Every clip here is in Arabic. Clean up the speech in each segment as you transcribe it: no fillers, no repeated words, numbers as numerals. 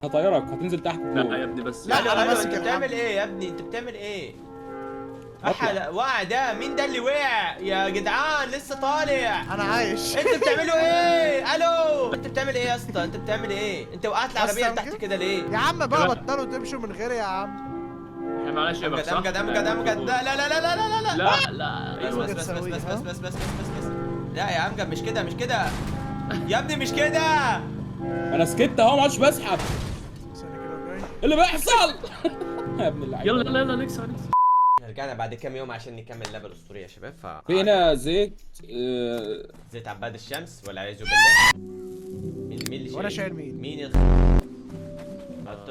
هطيرك هتنزل تحت لا فوق. يا ابني بس لا الو انا الو ماسك انت الحبل. بتعمل ايه يا ابني؟ انت بتعمل ايه؟ اطلع. وقع ده مين ده اللي وقع يا جدعان؟ لسه طالع. انا عايش. انتوا بتعملوا ايه؟ الو انت بتعمل ايه يا اسطى؟ انت بتعمل ايه؟ انت وقعت العربيه بس تحت أمجد. كده ليه؟ يا عم بقى بطلوا تمشوا من غيري يا عم. احنا معنا شبك امجد صح؟ امجد امجد امجد لا لا لا لا لا لا لا لا لا بس ايوه بس بس بس تسويه، بس ها؟ بس بس بس بس لا يا امجد مش كده مش كده يا ابني مش كده. انا سكت اهو ما عادش بسحب. ثانية كده وجاي. إيه اللي بيحصل؟ يا ابن اللعيبه. يلا يلا يلا نكسر نكسر. رجعنا بعد كام يوم عشان نكمل ليفل اسطوري يا شباب. في هنا زيت زيت عباد الشمس والعياذ بالله. مين اللي وانا شايل مين؟ مين حط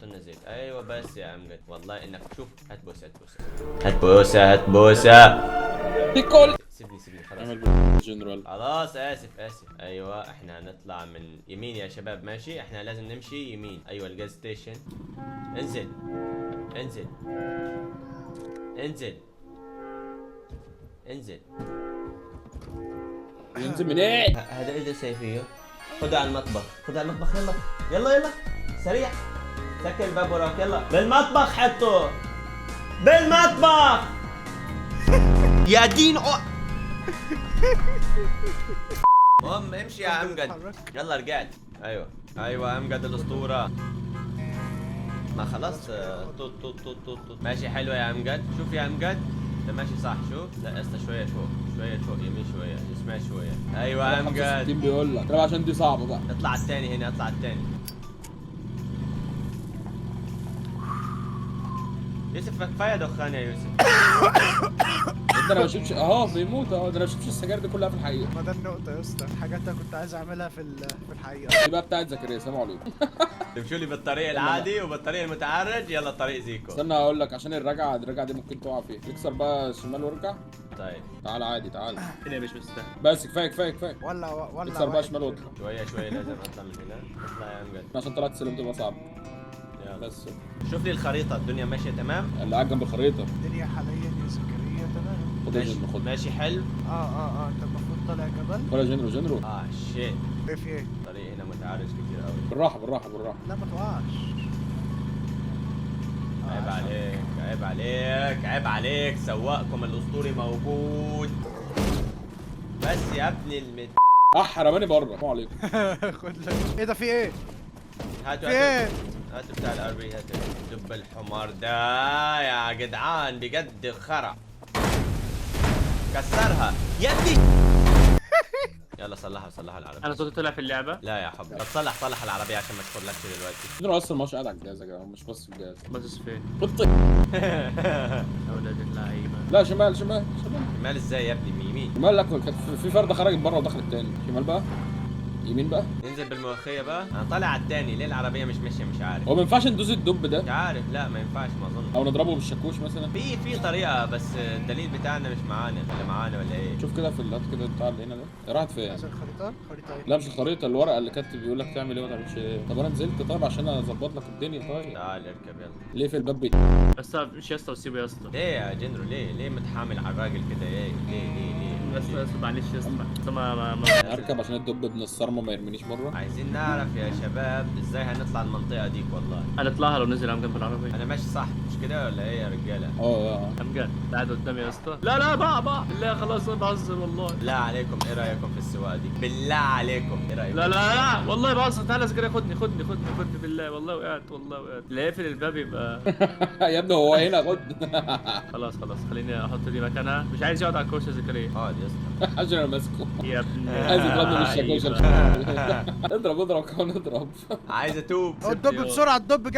لنا زيت. ايوه بس يا امجد والله انك شوف. هات بوسه هات بوسه هات بوسه هات بوسه. بيكول. سيبني خلاص. اعمل جنرال. خلاص اسف. ايوه احنا هنطلع من يمين يا شباب. ماشي احنا لازم نمشي يمين. ايوه الجاز ستيشن. انزل انزل انزل انزل. ينزل من ايه؟ هذا ايه ده سيفيه؟ خدها على المطبخ خدها على المطبخ. يلا يلا يلا سريع. سكر الباب وراك. يلا بالمطبخ حطه بالمطبخ. يا دين المهم امشي يا امجد. يلا رجعت. ايوه امجد الاسطوره. ما خلاص طوط طوط طوط طوط طوط. ماشي حلو يا امجد. شوف يا امجد انت ماشي صح. شوف لا اسطى شويه فوق يمين شويه شمال شويه. ايوه يا امجد. 65 بيقول لك طب عشان دي صعبه بقى. اطلع الثاني هنا. اطلع الثاني. يوسف كفايه دخان يا يوسف. انت انا ما شفتش اهو بيموت اهو. ده انا ما شفتش السجاير دي كلها في الحقيقه. ما ده النقطة يا اسطى، الحاجات اللي كنت عايز اعملها في الحقيقة. دي بقى بتاعت زكريا. سلام عليكم. تمشوا لي بالطريق العادي وبالطريق المتعرج. يلا طريق زيكو. استنى هقول لك عشان الرجعه دي ممكن تقع فيه. تكسر بقى شمال وارجع. طيب تعال عادي تعال. هنا مش مستاهل. بس كفايه. ولا اكسر بقى واحد شمال وارجع. شويه لازم اطلع من هنا. اطلع يا امجد. عشان طلعت السلم تبقى صعب. يلا بس شوف لي الخريطه. الدنيا ماشيه تمام. اللي قاعد جنب الخريطه. الدنيا حاليا يا زكريا تمام. خد الجنرال خد. ماشي حلو. انت المفروض طالع جبل. ولا جنرال. شيت. ايه في ايه؟ الطريق هنا متعرج كتير قوي. بالراحه. لا ما توقعش. عيب عليك سواقكم الاسطوري موجود. بس يا ابني رماني بره. السلام عليكم. خد لك. ايه ده في ايه؟ هاتوا في ايه؟ هاتوا بتاع الار بي. هاتوا دب الحمار ده يا جدعان بجد خرا. كسرها يا ابني. يلا صلحها العربية. انا صوتي طلع في اللعبه. لا يا حبيبي طب صلح العربية عشان ما تدخلكش دلوقتي. جنرال اصلا مش قاعد على الجهاز يا جماعه. مش بس في الجهاز. باصص فين؟ خط. يا ولاد اللعيبه. لا شمال. شمال ازاي يا ابني؟ يمين. شمال. لك كانت في فرده خرجت بره ودخلت تاني. شمال بقى. يمين بقى. ننزل بالمؤخية بقى. انا طالع على التاني. ليه العربية مش ماشية؟ مش عارف. هو ما ينفعش ندوس الدب مش ده عارف. لا ما ينفعش ما اظن. او نضربه بالشاكوش مثلا. في طريقة بس الدليل بتاعنا مش معانا. ولا معانا ولا ايه؟ شوف كده في اللات كده بتاع اللي هنا ده. راحت فين؟ عايز الخريطة؟ خريطة ايه؟ لا مش الخريطه. الورقه اللي كانت بيقول لك تعمل ايه وما تعملش ايه. طب انا نزلت طيب عشان اظبط لك الدنيا. طيب تعال اركب يلا. ليه في الباب بس مش يا اسطى وسيبه يا اسطى. ليه يا جنرو؟ ليه متحامل على الراجل كده؟ ليه بس معلش يا اسطى ما اركب عشان الدب ابن الصرمه ما يرمينيش بره. عايزين نعرف يا شباب ازاي هنطلع المنطقة ديك. والله هنطلعها لو نزل امجد بالعربيه. انا ماشي صح مش كده ولا ايه يا رجالة؟ امجد قاعد قدامي يا اسطى. لا بقى لا خلاص انا بهزر والله. بالله عليكم ايه رأيكم في السواقة دي؟ بالله عليكم ايه رأيكم؟ لا والله بهزر. تعالى زكريا خدني بالله والله وقعت لا يقفل الباب يبقى. يا ابني هو هنا خد. خلاص خليني احط دي مكانها. مش عايز يقعد على الكرسي يا زكريا. اقعد يا اسطى. عشان انا ماسكه. يا ابني عايز يضربني بالشاكوش. اضرب كمان اضرب. عايز اتوب. الدب بسرعة. الدب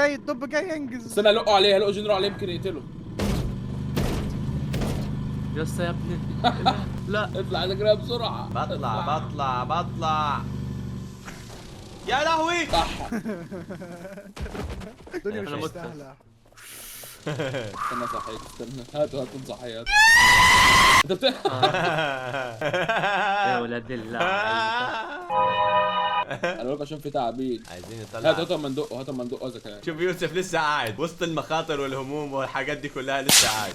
جاي انجز. استنى القوا عليه. هلقوا جنرال عليه يمكن يقتله. يا اسطى يا ابني. لا اطلع زكريا بسرعه. بطلع يا لهوي. صح. الدنيا مش أنا مت. مستاهلة. استنى صحيت. هاتوا صحيات. انت يا ولاد اللعيبه. انا بقول لك عشان في تعابين. عايزين نطلع. هاتوا ما ندقه زكريا. شوف يوسف لسه قاعد وسط المخاطر والهموم والحاجات دي كلها لسه قاعد.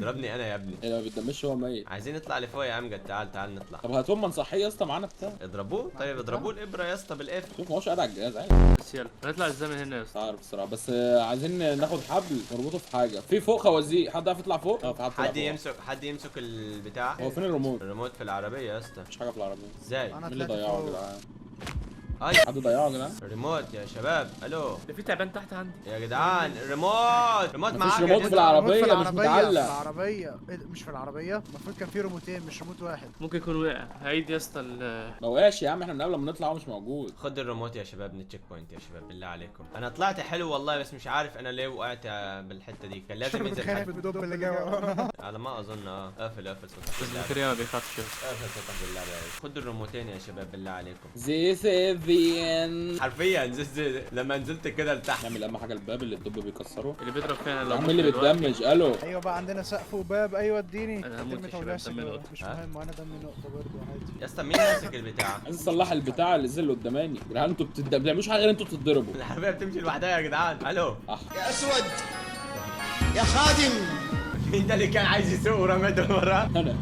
ضربني انا يا ابني. اللي ما بيتدمش هو ميت. عايزين نطلع لفوق يا امجد، تعال نطلع. طب هاتهم ما نصحيه يا اسطى معانا بتاع. اضربوه. طيب اضربوه الابره يا اسطى بالاف. شوف ما هوش قاعد على الجهاز عادي. بس يلا هنطلع ازاي من هنا يا مش اسطى؟ عارف الصراحه، بس عايزين ناخد حبل نربطه في حاجه في فوق خوازيق. حد عارف يطلع فوق؟ في حد يمسك البتاع. هو فين الريموت؟ الريموت في العربيه يا اسطى. مفيش حاجه في العربيه. ازاي؟ انا مين اللي طلعت ضيعه يا فوق. جدعان؟ اي حد ضيعه يا جدعان؟ الريموت يا شباب. الو ده في تعبان تحت عندي. يا جدعان الريموت مفيش معاك يا ريموت في جدع. العربية. في مش العربية متعلق. في العربية إيه ده؟ مش في العربية المفروض كان في ريموتين مش ريموت واحد. ممكن يكون وقع. هعيد يا اسطى ما وقعش يا عم، احنا من قبل ما نطلع هو مش موجود. خد الريموت يا شباب من التشيك بوينت يا شباب بالله عليكم. انا طلعت حلو والله، بس مش عارف انا ليه وقعت بالحته دي. كان لازم ينزل بتخانق حد. بالدب اللي جاي ورانا. على ما اظن. اقفل صوتك بالله عليك. زكريا ما بيخافش. اقفل صوتك بالله عليك. خد الريموتين يا شباب بالله عليكم. This is the end. حرفيا لما نزلت كده لتحت. نعمل اهم حاجه الباب اللي الدب بيكسره. اللي بيضرب فينا يا لو عم اللي بتدمج. الو ايوه بقى عندنا سقف وباب. ايوه اديني. أنا هموت كلمة يا شباب، أولياء دمي سجارة. نقطة. مش ها؟ مهم وانا دمي نقطة برضه عادي. يا اسطى مين ماسك البتاع؟ عايز اصلح البتاع اللي زي اللي قداماني. يا جدعان انتوا بتعملوش حاجه غير انتوا بتتضربوا. العربيه بتمشي لوحدها يا جدعان. الو يا اسود يا خادم. مين ده اللي كان عايز يسوق ورميته من وراه؟ انا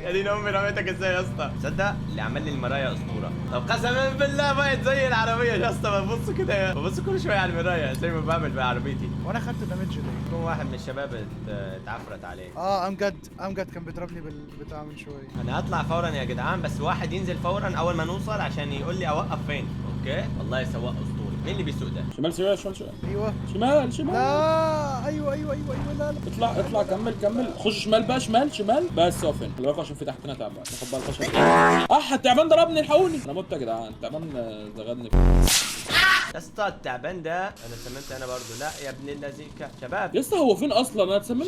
يا دين امي رميتك ازاي يا اسطى؟ تصدق اللي عمل لي المرايه اسطوره. طب قسما بالله بقت زي العربيه يا اسطى. ببص كده ببص كل شويه على المرايه زي ما بعمل بعربيتي. وانا خدت دامج ليه؟ يكون واحد من الشباب اتعفرت عليه. امجد كان بيضربني بالبتاع من شويه. انا هطلع فورا يا جدعان، بس واحد ينزل فورا اول ما نوصل عشان يقول لي اوقف فين. اوكي والله سواق اسطوري. مين اللي بيسوق ده؟ شمال شمال شمال شمال ايوه شمال. لا ايوه لا اطلع كمل خش شمال بقى. شمال بس اقف هنا. خلي بالك عشان في تحتنا تعبان. ناخد بقى الخشب. التعبان ضربني الحقوني. انا مت يا جدعان. التعبان زغدني. يا اسطى التعبان ده انا سممت انا برضو. لا يا ابن اللذيكه. شباب يا اسطى هو فين اصلا؟ انا اتسممت.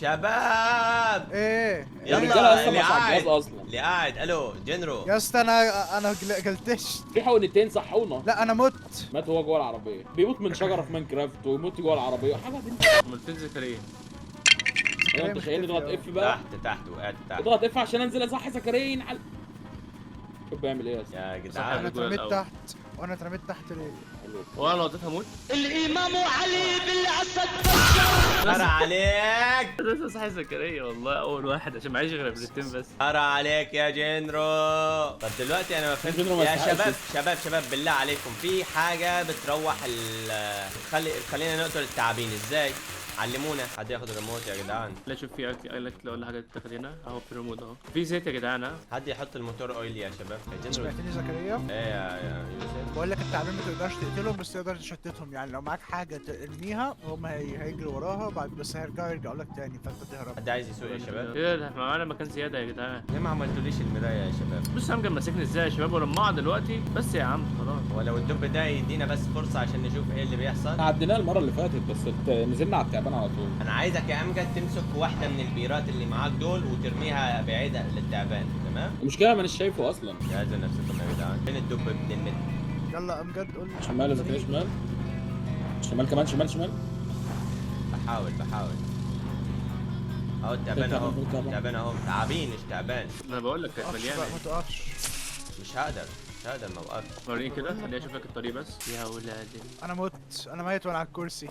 شباب ايه يلا الرجالة أصلاً اللي مش على الجهاز قاعد أصلاً. اللي قاعد. الو جنرو. يا اسطى انا جلتشت. في حقنتين صحونا. لا انا مت. مات هو جوه العربيه. بيموت من شجره في ماينكرافت ويموت جوه العربيه. حاجه دي. امال فين زكريا؟ ايوه انت شايلني. اضغط اف بقى. تحت وقعت تحت. اضغط اف عشان انزل اصحي زكريا على. شوف بيعمل ايه يا اسطى. يا انا جدعان الجول اترميت الأول. تحت. وانا اترميت تحت ليه؟ وانا لو اديت هموت. الامام علي بالاسد. ترى عليك. لسه صحي زكريا والله اول واحد عشان معيش غير ابلتين بس. ترى عليك يا جنرو. طب دلوقتي انا ما فهمت جنرو ما يا يستحقش. شباب بالله عليكم في حاجه بتروح خلينا نقتل التعابين ازاي؟ علمونا. حد ياخد الريموت يا جدعان. لا شوف في اكل ولا حاجه تاخد هنا اهو في الريموت اهو. في زيت يا جدعان ها. حد يحط الموتور اويل يا شباب. يا جنرو. سمعتني زكريا؟ ايه يا يوسف؟ بقول لك التعبان ما تقدرش تقتلهم بس تقدر تشتتهم. يعني لو معاك حاجه ترميها هم هيجروا وراها بعد بس يرجعوا لك تاني فانت تهرب. حد عايز يسوق يا شباب؟ ايه ده احنا معانا مكان زياده يا جدعان. ليه ما عملتوليش المرايه يا شباب؟ بص يا عم ماسكني ازاي يا شباب ولما اقعد دلوقتي بس يا عم خلاص. ولو الدب ده يدينا بس فرصه عشان نشوف ايه اللي بيحصل. عديناه المره اللي فاتت بس نزلنا على التعبان على طول. انا عايزك يا امجد تمسك واحده من البيرات اللي معاك دول وترميها بعيده للتعبان. تمام؟ المشكله مانيش شايفه اصلا. جهزوا نفسكم يا جدعان. فين الدب ابن المد؟ يلا امجد قول لي. شمال يا زكريا. شمال كمان. شمال بحاول اهو التعبان اهو. التعبان اهو. تعابين مش تعبان. انا بقول لك كانت ما مليانه. تقفش. مش هقدر ما اوقفش. وريني كده خليني اشوف لك الطريق بس يا ولادي. انا مت. انا ميت وانا على الكرسي.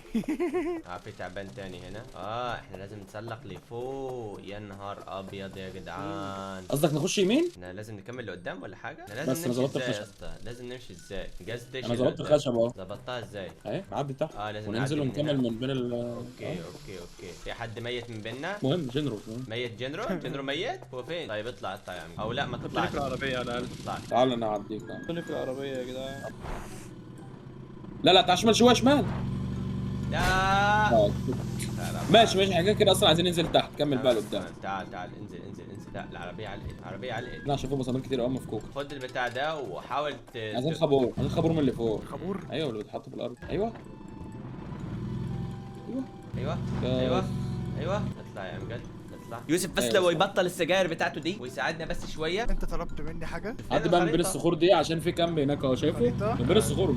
في تعبان تاني هنا. احنا لازم نتسلق لفوق. يا نهار ابيض يا جدعان. قصدك نخش يمين؟ احنا لازم نكمل لقدام ولا حاجه؟ احنا بس لازم أنا نمشي ظبطت ازاي يا الخشب. اسطى؟ لازم نمشي ازاي؟ جاز ستيشن. انا ظبطت الخشب اهو. ظبطتها ازاي؟ اهي نعدي تحت. لازم وننزل نعدي من ونكمل هنا. من بين اوكي. في حد ميت من بيننا؟ مهم جنرال. ميت جنرو ميت؟ هو فين؟ طيب اطلع يا عم. او لا ما خدني تطلعش. في العربيه انا اطلع. تعال انا اعديك. خدني في العربيه يا جدعان. لا تعال شمال شويه شمال. لا ماشي احنا كده اصلا عايزين ننزل تحت. كمل بقى لقدام. تعال انزل. لا العربيه علقت. لا عشان في مسامير كتير قوي مفكوكه. خد البتاع ده وحاول عايزين خابور من اللي فوق. خابور. ايوه اللي بيتحط في الارض. ايوه ايوه اطلع يا امجد اطلع. يوسف بس أيوة لو صح. يبطل السجاير بتاعته دي ويساعدنا بس شويه. انت طلبت مني حاجه؟ عدي بقى من بين الصخور دي عشان في كامب هناك اهو. شايفه؟ خريطة؟ من بين الصخور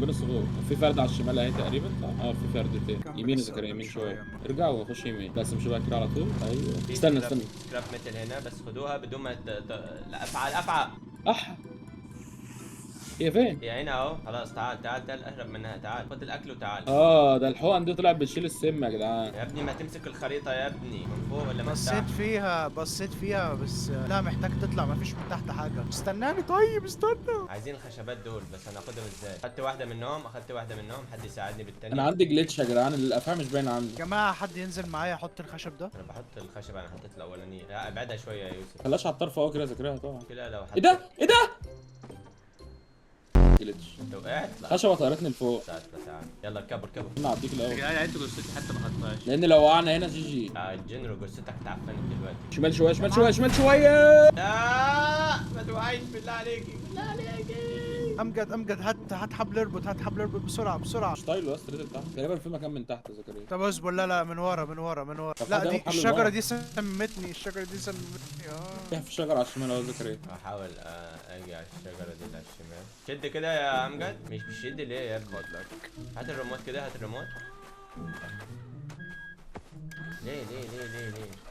في فرد على الشمال اهي تقريبا. في فردتين. كامب يمين يا لسه زكريا. يمين قدام شويه. شوية. ارجع وخش يمين. بس مش بقى كده على طول. ايوه في استنى سكراب ميتال هنا بس خدوها بدون ما افعل. اح هي فين؟ هي هنا اهو. خلاص تعال تعال تعال اهرب منها. تعال خد الاكل وتعال. ده الحقن دي طلعت بتشيل السم يا جدعان. يا ابني ما تمسك الخريطة يا ابني من فوق ولا من تحت؟ بصيت فيها بس لا محتاج تطلع، مفيش من تحت حاجه. استناني طيب استنى. عايزين الخشبات دول بس هناخدهم ازاي؟ اخدت واحدة منهم، اخدت واحدة منهم، حد يساعدني بالتانية. انا عندي جليتش يا جدعان، الافعى مش باينه عندي. يا جماعه حد ينزل معايا يحط الخشب ده. انا بحط الخشب، انا حطيت الاولانية. لا ابعدها شوية يا يوسف. خلاش على الطرف اهو كده ذاكرها طبعا. كده لو ايه ده؟ ايه ده؟ جليتش. لو وقعت لا. خشبه طيرتني لفوق. تعال تعال يلا كبر كبر. انا هعديك يا الاول جدعان انتوا جثتي حتى ما خدتهاش. لان لو وقعنا هنا جي جي. الجنرو جثتك اتعفنت دلوقتي. شمال شويه شمال شويه شمال شويه. لا ما توعيش بالله عليكي بالله عليكي. امجد هات حبل اربط، هات حبل اربط بسرعه بسرعه. مش طايله يا اسطى تحت تقريبا، في مكان من تحت يا زكريا. طب اصبر، لا من ورا من ورا من ورا. طب لا خد دي ياخد حبل من الشجره ورا. دي سمتني، الشجره دي سمتني. في شجره على الشمال اهو يا زكريا. هحاول اجي على الشجره دي على الشمال. شد كده يا امجد. مش بتشد ليه يا ابني؟ هات الريموت كده، هات الريموت. ليه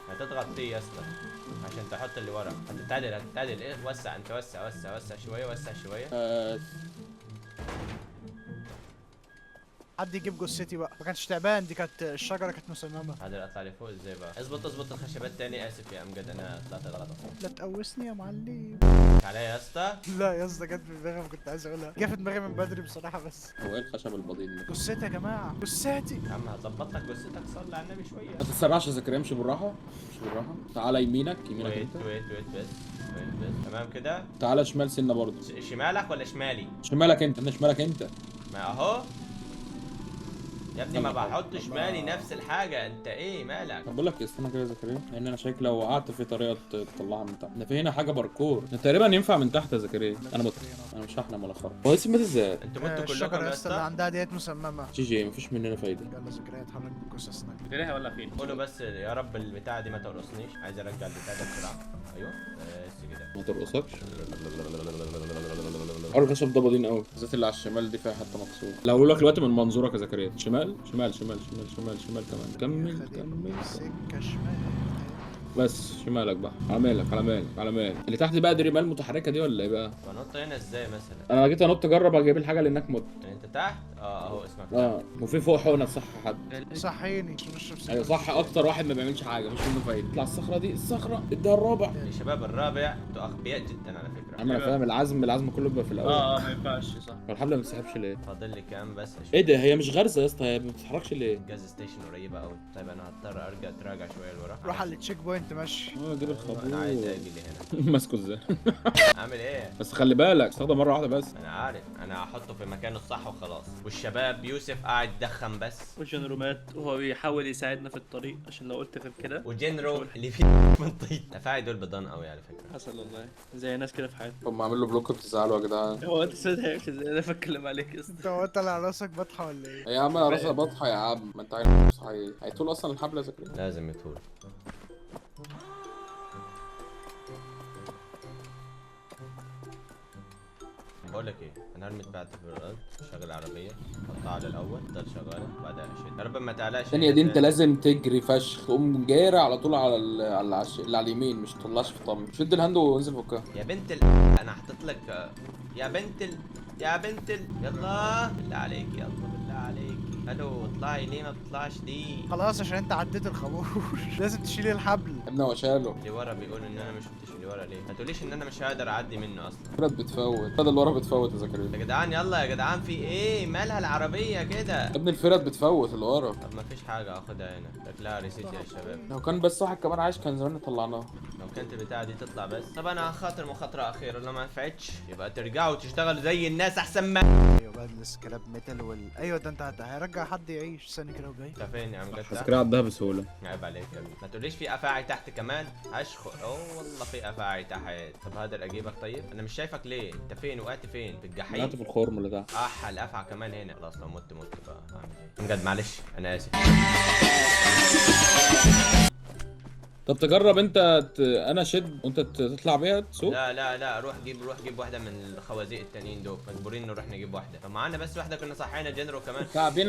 هتضغط تي يا اسطى عشان تحط اللي ورا. هتتعدل ايه. وسع انت، وسع شويه، وسع شويه. حد يجيب جثتي بقى، ما كانتش تعبان دي، كانت الشجره كانت مسممه. قادر اطلع لفوق ازاي بقى؟ اظبط الخشبات تاني. اسف يا امجد انا طلعت غلط. لا تقوسني يا معلم. عليا يا اسطى. لا يا اسطى جت في دماغي، كنت عايز اقولها، جه في دماغي من بدري بصراحه. بس هو ايه الخشب البضيل ده؟ جثتي يا جماعه، جثتي. يا عم هظبط لك جثتك. صلي على النبي شويه. ما تتسرعش يا زكريا، امشي بالراحه امشي بالراحه. تعالى يمينك ويت انت. بس تمام كده. تعالى شمال سنه برضه. شمالك ولا شمالي؟ شمالك انت شمالك انت. ما اهو يا ابني ما بحطش مالي نفس الحاجة. انت ايه مالك؟ طب بقول لك استنى كده يا زكريا، لان انا شايف لو وقعت في طريقه تطلعها من تحت. ده في هنا حاجه باركور، ده تقريبا ينفع من تحت يا زكريا. انا مش هحلم ولا خرب. هو اسمه مات ازاي؟ انتوا متوا كلكم الشجره يا يا اسطى اللي اسطى. عندها ديت مسممه. جي جي مفيش مننا فايده. يلا ذكريات اتحرك بجثثنا. تلاقيها ولا فين؟ قولوا بس يا رب البتاعة دي ما تقرصنيش. عايز ارجع البتاع ده بسرعة. ايوه بس كده. ما ترقصكش. حوار الخشب ده بضين قوي، بالذات اللي على الشمال دي فيها حته مكسوره. لو اقول لك دلوقتي من منظورك يا زكريا، شمال شمال شمال شمال شمال شمال كمان. كمل سكه شمال. بس شمالك بقى، على مالك على مالك على مالك. اللي تحت بقى دي رمال متحركه دي ولا ايه بقى؟ بنط هنا ازاي مثلا؟ انا جيت انط اجرب اجيب الحاجه اللي هناك مت. يعني انت تحت؟ اهو اسمك. وفي فوق حقنه صح حد. صحيني عشان اشرب سكه. ايوه صح، اكتر واحد ما بيعملش حاجه مش منه فايده. اطلع الصخره دي، الصخره اديها الرابع. يا شباب الرابع انتوا اغبياء جدا على فكرة. عم انا فاهم، العزم كله بيبقى في الاول. ما ينفعش صح. فالحبل ما بيسحبش ليه؟ فاضل لي كام بس اشوف. ايه ده، هي مش غرزه يا اسطى، هي ما بتتحركش ليه؟ الجاز ستيشن قريبة قوي. طيب انا هضطر ارجع اتراجع شوية لورا. روح على التشيك بوينت ماشي. جيب انا عايز الخابور. اجي لي هنا. ماسكه ازاي؟ اعمل ايه؟ بس خلي بالك استخدم مره واحده بس. انا عارف انا هحطه في مكانه الصح وخلاص. والشباب يوسف قاعد يدخن بس. وجنرو مات وهو بيحاول يساعدنا في الطريق عشان لو قلت غير كده. وجنرو اللي فيه منطيط. الافاعي دول بضان قوي على فكره. حصل والله زي ناس كده في حياتي. هم عامل له بلوك بتزعلوا يا جدعان. هو انت سيد هيمشي ازاي؟ انا بتكلم عليك يا اسطى. انت هو طالع راسك بطحه ولا ايه؟ يا عم انا راسها بطحه يا عم، ما انت عارف صحيح. هيطول اصلا الحبل يا زكريا. لازم يطول. بقول لك ايه، انا هرمي بتاعتي في الارض، شغل العربيه، حطها على الاول، تفضل شغاله، بعدها اشد. يا رب ما تعلاش. الثانيه دي انت لازم تجري فشخ، قوم جاري على طول على اللي على اليمين، مش تطلعش في طم. شد الهاند وانزل فكها. يا بنت انا حطيت لك يا بنت يلا بالله عليك، يلا بالله عليك. الو اطلعي، ليه ما بتطلعش دي؟ خلاص عشان انت عديت الخابور. لازم تشيل الحبل. يا ابني هو شاله. اللي ورا بيقول ان انا ما شفتش اللي ورا ليه؟ ما تقوليش ان انا مش هقدر اعدي منه اصلا. الفرد بتفوت، الفرد اللي ورا بتفوت يا زكريا. يا جدعان يلا يا جدعان، في ايه؟ مالها العربيه كده؟ يا ابني الفرد بتفوت اللي ورا. طب ما فيش حاجه اخدها هنا، شكلها ريسيت يا شباب. لو كان بس واحد كمان عايش كان زمان طلعناه. لو كانت البتاعه دي تطلع بس. طب انا هخاطر مخاطره اخيره، لو ما نفعتش يبقى ترجعوا تشتغلوا زي الناس احسن ما. ايوه بدلس كلاب ميتال ايوه ده انت هيرجع حد يعيش. استنى كده وجاي. انت فين يا عم جد؟ زكريا عدها بسهوله. عيب عليك يا ابني، ما تقوليش في افاعي تحت كمان. اشخر اوه والله في افاعي تحت. طب هقدر اجيبك؟ طيب انا مش شايفك ليه؟ انت فين؟ وقعت فين؟ في الجحيم؟ طلعت في الخرم اللي تحت. الافعى كمان هنا. خلاص لو مت بقى هعمل ايه؟ بجد معلش انا اسف. طب تجرب انت انا شد وانت تطلع بيها تسوق. لا روح جيب واحده من الخوازيق التانيين دول، مجبورين نروح نجيب واحده. طب معانا بس واحده، كنا صحينا جنرو كمان.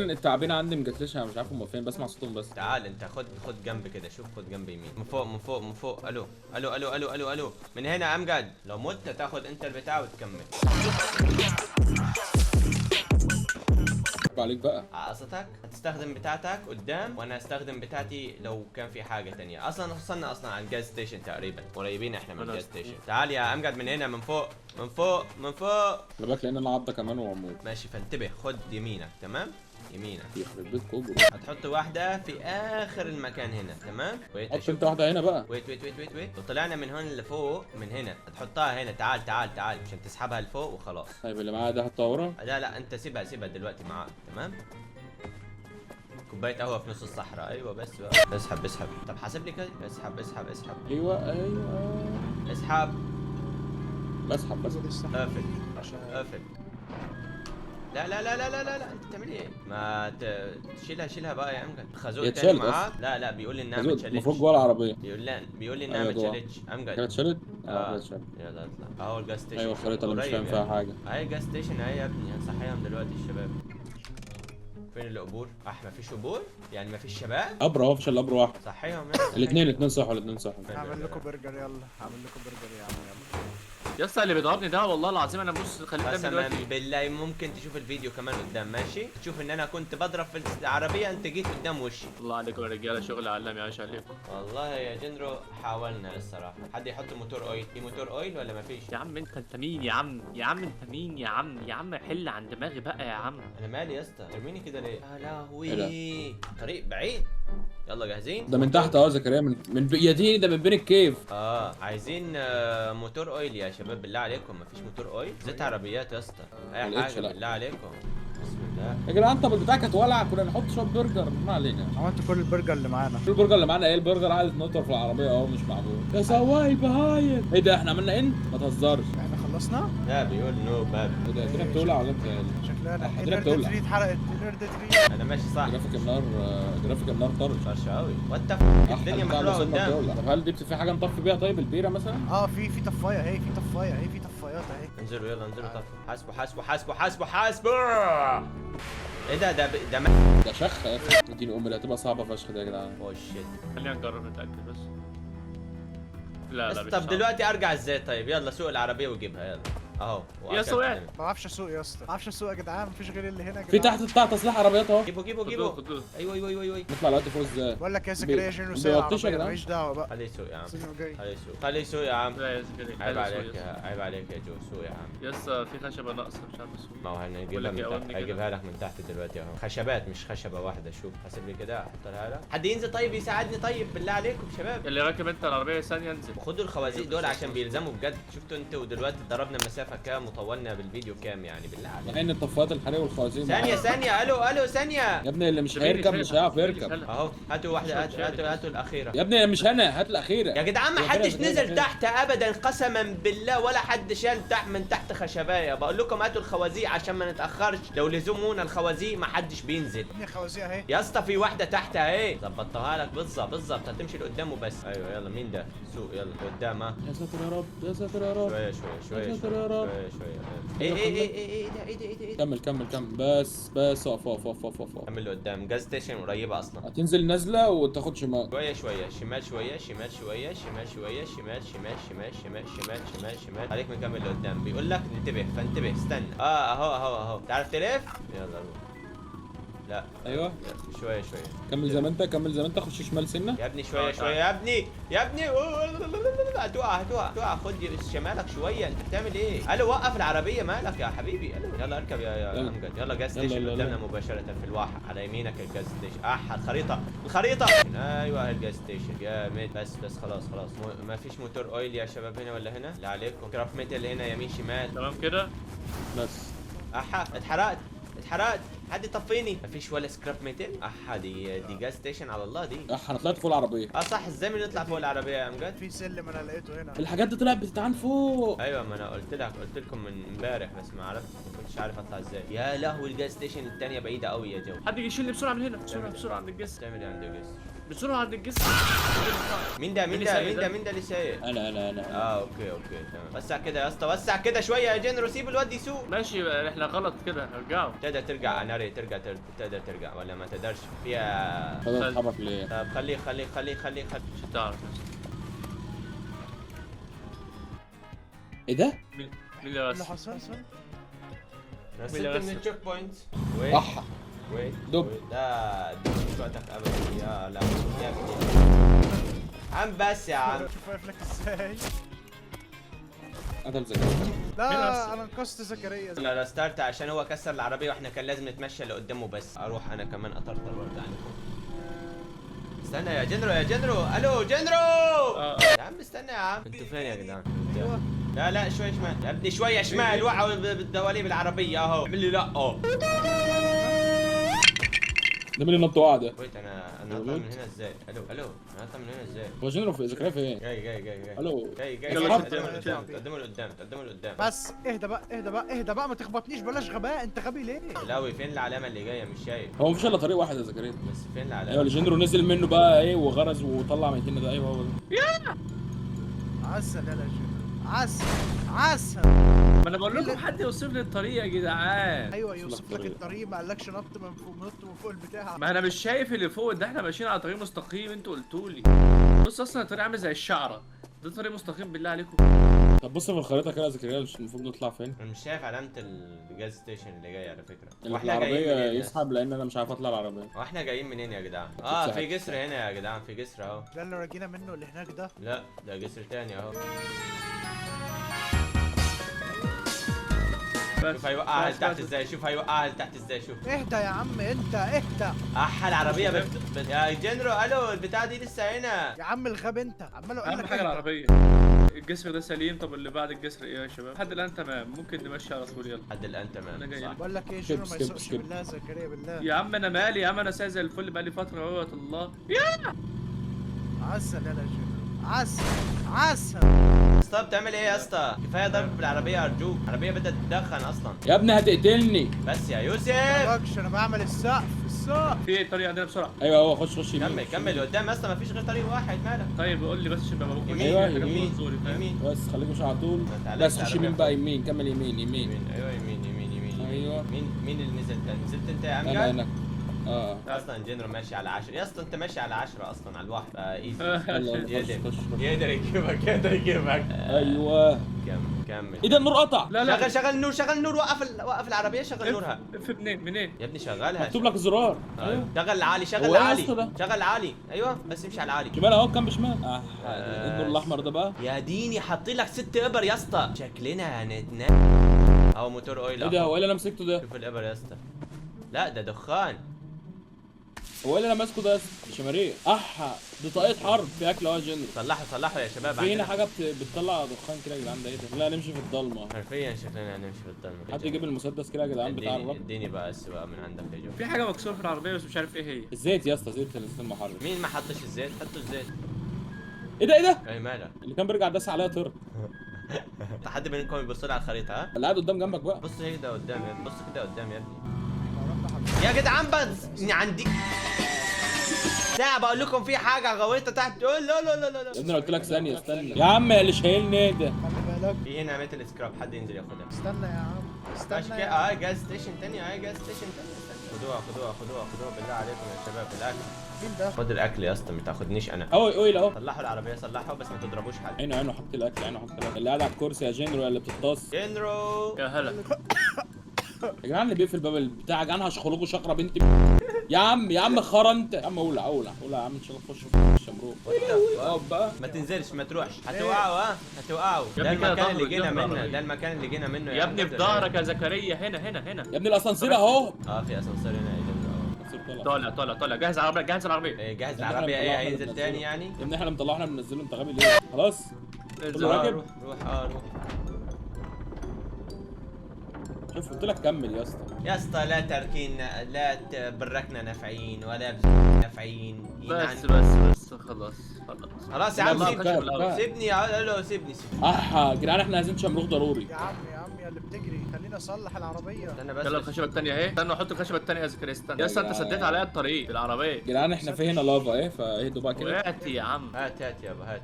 التعبين عندي مجتلش، انا مش عارف هم فين، بسمع صوتهم بس. تعال انت خد جنب كده، شوف خد جنب يمين، من فوق. الو من هنا امجد. لو مت تاخد انت البتاع وتكمل. عليك بقى. قصتك هتستخدم بتاعتك قدام وانا استخدم بتاعتي لو كان في حاجه تانية. اصلا وصلنا اصلا على الجاز ستيشن تقريبا، قريبين احنا من الجاز ستيشن. تعال يا امجد من هنا، من فوق من فوق من فوق. خلي بالك لان انا عضه كمان واموت. ماشي فانتبه، خد يمينك تمام، يمينك. يخرب بيت كوبرو. هتحط واحده في اخر المكان هنا تمام. ويت حط انت واحده هنا بقى. ويت ويت ويت ويت ويت. وطلعنا من هون لفوق من هنا هتحطها هنا. تعال تعال تعال عشان تسحبها لفوق وخلاص. طيب اللي معايا ده حطها ورا. لا لا انت سيبها سيبها دلوقتي معاك تمام. كوبايه قهوه في نص الصحراء. ايوه بس بقى. اسحب اسحب. طب حاسب لي كده. اسحب اسحب اسحب. ايوه ايوه. اسحب. بسحب بس. اقفل اقفل. لا لا لا لا لا لا, لا. انت بتعمل ايه؟ ما تشيلها شيلها بقى يا امجد. خازوق هي تاني اتشالت معاك؟ لا لا بيقول لي انها ما اتشالتش. المفروض جوه العربيه. بيقول لي انها ما أيوة جوه. اتشالتش. امجد كانت اتشالت؟ اه اتشالت. يلا اطلع. اهو الجاز ستيشن. ايوه الخريطه اللي مش فاهم فيها حاجه. اهي الجاز ستيشن اهي يا ابني. هنصحيهم دلوقتي الشباب. فين القبور؟ مفيش قبور؟ يعني مفيش شباب؟ قبر اهو، مفيش الا قبر واحد. صحيهم يلا. الاثنين صحوا الاثنين صحوا. هعمل لكم برجر يلا، هعمل لكم برجر يا عم يلا. يا اسطى اللي بيضربني ده والله العظيم انا بص خليت دمي قسما دلوقتي. بالله ممكن تشوف الفيديو كمان قدام ماشي؟ تشوف ان انا كنت بضرب في العربيه انت جيت قدام وشي. الله عليكم يا رجاله، شغل علام يعيش عليكم. والله يا جنرو حاولنا الصراحه. حد يحط موتور اويل؟ في موتور اويل ولا مفيش؟ يا عم انت مين يا عم؟ يا عم انت مين يا عم؟ يا عم حل عن دماغي بقى يا عم. انا مالي يا اسطى؟ ترميني كده ليه؟ يا إيه لهوي طريق بعيد. يلا جاهزين؟ ده من تحت اهو زكريا، يا ديني ده من بين الكيف. عايزين موتور اويل يا شباب بالله عليكم. مفيش موتور اويل؟ زيت عربيات يا اسطى. اي ملقتش حاجه لا. بالله عليكم. بسم الله. يا جدعان طب البتاع كانت ولع، كنا نحط شويه برجر. ما علينا. عملت كل البرجر اللي معانا. شو البرجر اللي معانا؟ ايه البرجر عايز نطر في العربيه اهو مش معمول. يا سواي بهايم. ايه ده احنا عملنا انت؟ ما تهزرش. احنا خلصنا؟ لا بيقول نو باب. ايه ده الدنيا بتولع ولا انت؟ شكلها انا الدنيا الارد بتولع. تري اتحرقت، الارد تري. انا ماشي صح. جرافيك النار جرافيك النار طرش. طرش قوي. وات الدنيا بتاع محروقه الوصلنا قدام. بتولع. طب هل دي في حاجه نطفي بيها؟ طيب البيره مثلا؟ في طفايه اهي، في طفايه اهي، في طفايات اهي. انزلوا يلا انزلوا طفوا. حاسبوا حاسبوا حاسبوا حاسبوا حاسبوا. ايه ده ده شخ يا اخي. اديني امي، هتبقى صعبه فشخ دي يا جدعان. اوه شيت. خلينا نجرب نتاكد بس. لا لا مش طب صعب. دلوقتي ارجع ازاي طيب؟ يلا سوق العربيه وجيبها يلا. اهو يا سواق. ما بعرفش اسوق يا اسطى، ما بعرفش اسوق يا جدعان، مفيش غير اللي هنا يا في جدعان. تحت بتاع تصليح عربيات اهو. جيبوا جيبوا خدوه جيبوا. خدوه. ايوه ايوه ايوه ايوه. نطلع دلوقتي فوق ازاي؟ بقول لك يا زكريا جنرو سايق بيوطش يا العربيه، جدعان. ماليش دعوه بقى. خليه يسوق يا عم. سيبه جاي. خليه يسوق. خليه يسوق يا عم. لا يا زكريا عيب حلو عليك سويس. عيب عليك يا جو. سوق يا عم. يا اسطى في خشبه ناقصه مش عارف اسوق. ما هو بقول هنجيبها لك يا من تحت. أمي كده. هجيبها لك من تحت دلوقتي اهو. خشبات مش خشبه واحده. شوف حاسب لي كده احطها لك. حد ينزل طيب يساعدني طيب بالله عليكم شباب. اللي راكب انت العربيه ثانيه انزل. خدوا الخوازيق دول عشان بيلزموا بجد. شفتوا انتوا دلوقتي ضربنا مسافه كام وطولنا بالفيديو كام يعني بالله عليك. مع ان الطفايات الحريق والخوازيق ثانيه ثانيه. الو الو ثانيه. يا ابني اللي مش سيبيني هيركب مش شايلها. هيعرف سيبيني يركب. شايلها. اهو هاتوا واحده. هاتوا الاخيره. يا ابني مش انا، هات الاخيره. يا جدعان ما يا حدش كده نزل كده. تحت ابدا قسما بالله. ولا حد شال تحت من تحت خشبايه. بقول لكم هاتوا الخوازيق عشان ما نتاخرش. لو لزمونا الخوازيق ما حدش بينزل. ابني خوازيق اهي. يا اسطى في واحده تحت اهي. ظبطتها لك بالظبط. هتمشي لقدام وبس. ايوه يلا مين ده؟ سوق يلا قدام. ها يا ساتر يا رب يا ساتر يا رب. شويه يا ساتر يا رب. ايه ده كمل بس اقف. كمل لقدام. جاز ستيشن قريبه اصلا. هتنزل نازله وتاخد شمال. شويه شمال شويه شمال. عليك مكمل لقدام. بيقول لك انتبه فانتبه. استنى. اهو تعرف تلف؟ يلا روح. لا ايوه شويه كمل زي ما انت خش شمال سنه. يا ابني شويه يا ابني هتقع. خد شمالك شويه. انت بتعمل ايه؟ الو وقف العربيه مالك يا حبيبي. الو يلا اركب يا امجد. يلا جاز ستيشن يلا. قدامنا مباشره في الواحه. على يمينك الجاز ستيشن. الخريطه. ايوه الجاز ستيشن جامد. بس خلاص ما فيش موتور اويل يا شباب هنا ولا هنا؟ لا عليكم. كراف ميتال هنا يمين شمال. تمام كده. بس اتحرقت. حد يطفيني. مفيش ولا سكراب ميتال. دي جاز ستيشن على الله دي. انا طلعت فوق العربيه. صح. ازاي بنطلع فوق العربيه يا امجد؟ في سلم انا لقيته هنا. الحاجات دي طلعت بتتعان فوق. ايوه ما انا قلت لكم من امبارح بس ما كنتش عارف اطلع ازاي. يا لهوي الجاز ستيشن الثانيه بعيده قوي يا جو. حد يجي يشيلني بسرعه من هنا. بسرعه عند الجسر. تعمل ايه عند الجسر؟ بسرعه عند الجسر. مين ده اللي سايق؟ انا اوكي تمام. وسع كده يا اسطى. وسع كده شويه يا جنرو. سيب الواد يسوق. ماشي احنا غلط كده رجعوا. تقدر ترجع اناري. تقدر ترجع ولا ما تقدرش فيها؟ هذا اتحرك ليه؟ طب خليه. مش هتعرف. ايه ده؟ مين اللي اللي بس؟ حصل؟ نزلت بس. من التشيك بوينت. ويت اح ويت دب. ويت. لا دب مش وقتك ابدا يا لا يا ابني. عم بس يا عم. شوف واقف لك ازاي. قتل زكريا. لا انا انقذت زكريا. انا رستارت عشان هو كسر العربيه واحنا كان لازم نتمشى لقدامه بس اروح انا كمان اطرطر برضه عنكم. استنى يا جنرو يا جنرو. الو جنرو. يا عم استنى يا عم. انتوا فين يا جدعان؟ لا لا شوي شمال يا ابني شويه شمال. وقعوا بالدواليب العربيه اهو. اعمل لي لا ده مين اللي نط وقع ده؟ ويت انا هطلع من هنا ازاي؟ الو انا هطلع من هنا ازاي؟ هو جنرال في زكريا فين؟ جاي الو جاي يلا قدموا لقدام. بس اهدى بقى ما تخبطنيش بلاش غباء. انت غبي ليه؟ لاوي فين العلامه اللي جايه مش شايف. هو مفيش الا طريق واحد يا زكريا. بس فين ايوه العلامه؟ الجنرال نزل منه بقى ايه وغرز وطلع من هنا ده. ايوه هو ده. عسل يا جنرال عسل. ما انا بقول لكم حد يوصف لي الطريق يا جدعان. ايوه يوصف لك الطريق ما قالكش نط من فوق البتاع. ما انا مش شايف اللي فوق ده. احنا ماشيين على طريق مستقيم انتوا قلتوا لي. بص اصلا الطريق عامل زي الشعره. ده طريق مستقيم بالله عليكم. طب بص في الخريطه كده يا زكريا مش المفروض نطلع فين؟ انا مش شايف علامه الجاز ستيشن اللي جاي على فكره. اللي في واحنا جايين العربيه منين؟ يسحب لان انا مش عارف اطلع العربيه. واحنا جايين منين يا جدعان؟ بتسحب. في جسر هنا يا جدعان. في جسر اهو. ده اللي راجينا منه اللي هناك ده. لا ده جسر تاني اهو. بس شوف هيوقعها بس- لتحت بس. ازاي. شوف هيوقعها لتحت ازاي. شوف اهدى يا عم انت اهدى. العربيه يا جنرو. الو البتاع دي لسه هنا. يا عم الغبي انت عمال اقول اهم لك حاجه اهدى. العربيه. الجسر ده سليم. طب اللي بعد الجسر ايه يا شباب؟ لحد الان تمام. ممكن نمشي على طول. يلا لحد الان أنا تمام جاي. صح. بقول لك ايه سكيب، جنرال ما سكيب، يسوقش سكيب. بالله زكريا بالله. يا عم انا مالي يا عم. انا سايق زي الفل بقالي فتره اهوت الله. عسل يا جنرال عسل. اسطى بتعمل ايه يا اسطى؟ كفايه ضرب بالعربيه ارجوك. العربيه بدات تدخن اصلا. يا ابني هتقتلني. بس يا ما يوسف. تتفرجش انا بعمل السقف. في ايه طريق عندنا بسرعه؟ ايوه هو خش يمين. كمل قدام يا اسطى. ما فيش غير طريق واحد. مالك؟ طيب قول لي بس عشان ببقى يمين أيوة، حاجة يمين. منظوري، فاهم؟ يمين بس خليك مش على طول. تعالى بس خش العربية يمين بقى. فوق. يمين كمل يمين. ايوه يمين. أيوة. مين اللي نزل ده؟ نزلت انت يا انا امجد؟ هنا. اصلا اصلا جنرال ماشي على 10 يا اسطى. انت ماشي على 10 اصلا على الواحد. ايزي. يلا خش. يقدر يجيبك. ايوه. كمل. ايه ده النور قطع. لا لا شغل النور. وقف العربيه. شغل نورها في منين؟ يا ابني. شغلها. مكتوب لك الزرار. ايوه. شغل عالي. هو ايه يا اسطى ده؟ شغل عالي. ايوه بس امشي على العالي. شمال اهو كام بشمال. النور الاحمر ده بقى. يا ديني حاطين لك 6 ابر يا اسطى. شكلنا هنتنام. اهو موتور اويل. ايه ده؟ هو ايه اللي انا مسكته ده؟ شوف الابر يا اسطى. لا ده دخان. هو ايه اللي انا ماسكه ده؟ شماريخ. دي طاقية حرب. في اكل اهو يا جنرال. صلحوا يا شباب. في هنا عندنا. حاجه بتطلع دخان كده يا جدعان. ده ايه ده؟ لا نمشي في الضلمه. حرفيا شكلنا هنمشي في الضلمه. حد يجيب المسدس كده يا جدعان بتاع الرب. اديني بقى السواقه من عندك يا جو. في حاجه مكسوره في العربيه بس مش عارف ايه هي. الزيت يا اسطى. زيت المحرك. مين ما حطش الزيت؟ حطوا الزيت. ايه ده؟ اي مالك؟ اللي كان بيرجع داس عليها طرد. حد منكم يبص لي على الخريطه ها؟ اللي قاعد قدام جنبك بقى. بص هيك ده قدام يا ابني. بص كده قدام يا ابني. يا جدعان بس عندي ساعة بقول لكم في حاجة غويطة تحت. لا يا ابني انا قلت لك ثانيه استنى يا عم. اللي شايلني ايه ده؟ خلي بالك. في هنا ميتال سكراب. حد ينزل ياخدها. استنى يا عم ماشي استنى كده. يا عم. جاز ستيشن تاني. جاز ستيشن تاني. خدوها بالله عليكم يا شباب. الاكل. مين ده؟ خد الاكل يا اسطى. ما تاخدنيش انا. اهو. صلحوا العربية. صلحوا بس ما تضربوش حد. عينه حط الاكل. اللي قاعد على الكرسي يا جنرال اللي بتطاس. جنرو. يا هلا. يا جدعان اللي بيقفل باب البتاع يا جدعان هشخلقه شقره بنت. يا عم خرا انت. يا عم اولع يا عم ان شاء الله تخش في الشمروخ. اقف بقى. ما تنزلش ما تروحش. هتوقعوا هتوقعوا. يا ده ابني كده المكان اللي ظهره جينا جنب منه. العربية. ده المكان اللي جينا منه يا ابني في ظهرك يا زكريا. هنا يا ابني الاسانسير اهو. في اسانسير هنا يا جنرو. الأسانسير طالع. جهز العربيه. ايه جاهز احنا العربية. بنطلعه، ايه احنا هينزل بننزله. تاني يعني؟ يا ابني احنا مطلعه احنا بننزله. انت غبي ليه؟ خلاص. انزل. راجل. روح. شوف قلت لك كمل يا اسطى. يا اسطى لا تبركنا نافعين ولا نافعين بس خلاص يا عم. والله بقى. سيبني يا سيبني. يا جدعان احنا عايزين شمروخ ضروري. يا عم يا اللي بتجري خليني اصلح العربيه. استنى بس. يلا الخشبه الثانيه اهي. استنى احط الخشبه الثانيه يا زكريا. استنى يا اسطى انت سديت عليا الطريق بالعربيه. يا جدعان احنا في هنا لافا ايه فاهدوا بقى كده. وقعت يا عم. هات يابا.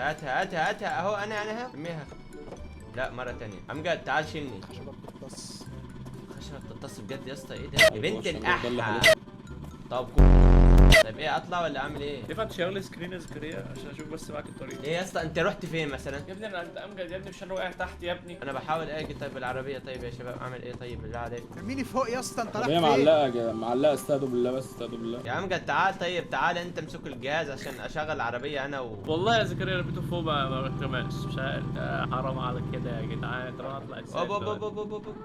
هات اهو. انا ارميها. لا مرة تانية. امجد تعال شيلني. خشبه بتتص. خشبة بتتصل بجد يا اسطى. ايه ده؟ يا بنت ده اللي الاحا. حلو. طب طيب ايه اطلع ولا اعمل ايه؟ ينفع تشير لي سكرين ذكريه عشان اشوف بس معاك الطريق؟ ايه يا اسطى انت رحت فين مثلا؟ يا ابني انت امجد يا ابني، مش انا واقع تحت يا ابني. انا بحاول اجي طيب بالعربيه. طيب يا شباب اعمل ايه طيب بالله عليك؟ ارميني فوق يا اسطى، انت رايح هي فين؟ معلقه يا جدع، معلقه. استهدوا بالله بس، استهدوا بالله. يا امجد تعال طيب، تعال انت امسك الجهاز عشان اشغل العربيه انا والله يا زكريا رميته فوق ما ركبش، مش عارف. حرام على كده يا جدعان، ترى اطلع ازاي؟ اوب اوب اوب اوب اوب